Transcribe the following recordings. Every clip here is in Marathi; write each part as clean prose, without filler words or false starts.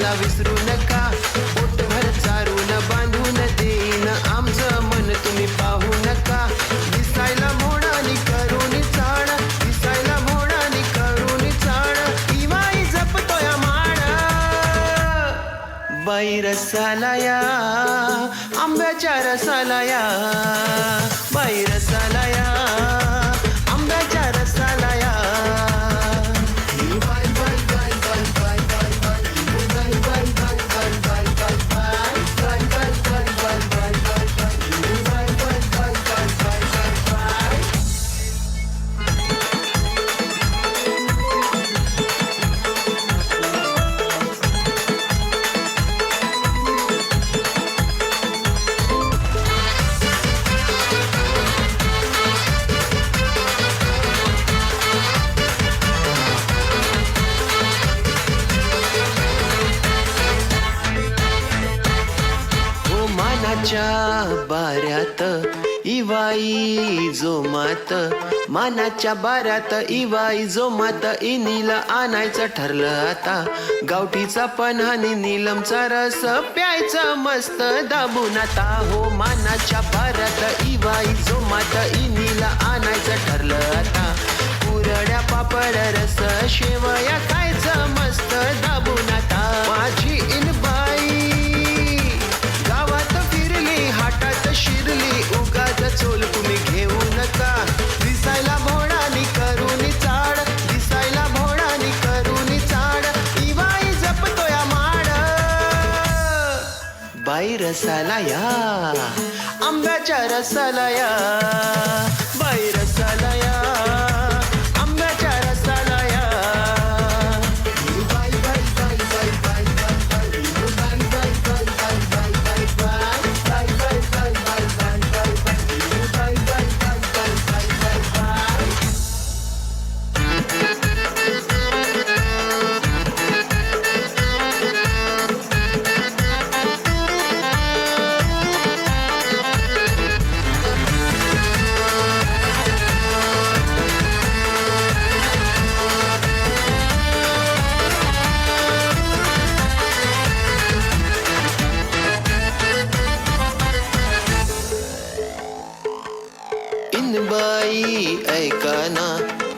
मला विसरू नका. पोटभर चारून बांधून देईन आमचं मन तुम्ही पाहू नका. दिसायला मोडानी करून चाळ, दिसायला मोडानी करून चाळ, इवाई जपतोय माड. बाई रसाला या, आंब्याच्या रसाला या, बाई रसाला या, आंब्याच्या रसाला या. मानाच्या बाऱ्यात इवाई जोमात, मानाच्या बाऱ्यात इवाई जोमात, इनीला आणायचं ठरलं आता. गावठीचा पन्हानी नीलमचा रस प्यायचं मस्त दाबून आता. हो मानाच्या बाऱ्यात इवाई जोमात, इनीला आणायचं ठरलं आता. पुरड्या पापड रस शेवया खायचं मस्त दाबून आता. माझी इनबाई हातात शिरली उगाच चोल तुम्ही घेऊ नका. दिसायला भोळानी करून चाड, दिसायला भोळानी करून चाड, इवाई जपतोया माड. बाई रसाला या, आंब्याच्या रसाला या, बाई रसाला या, आंब्याच्या रसाला या. इनबाई ऐकाना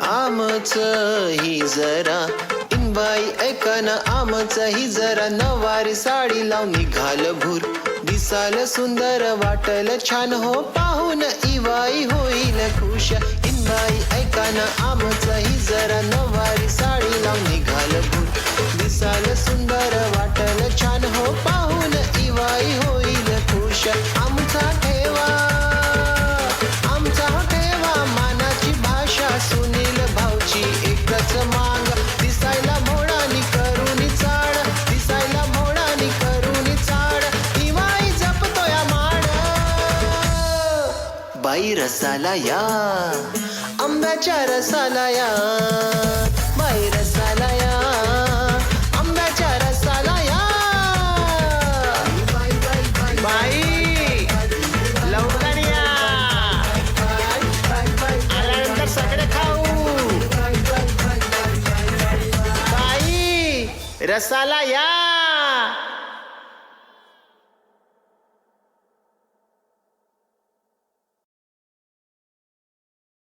आमचं ही जरा, इनबाई ऐकाना आमचं ही जरा. नवारी साडी लावून निघाल भूर, दिसाल सुंदर वाटल छान हो, पाहून इवाई होईल खुश. इनबाई ऐकाना आमचं ही जरा, नवारी साडी लावून निघाल भूर, दिसाल सुंदर वाटल छान हो, पाहून इवाई होईल खुश. आमचा ठेवा, आमचा ठेवा मानाची भाषा, सुनील भाऊची एकच मांग. दिसायला भोळानी करून चाड, दिसायला भोळानी करून चाड, इवाई जपतोया माड. बाई रसाला या, आंब्याच्या रसाला या, बाई रसाला या, आंब्याच्या रसाला या. बाई लवकर या, आल्यानंतर सगळे खाऊ. बाई रसाला या.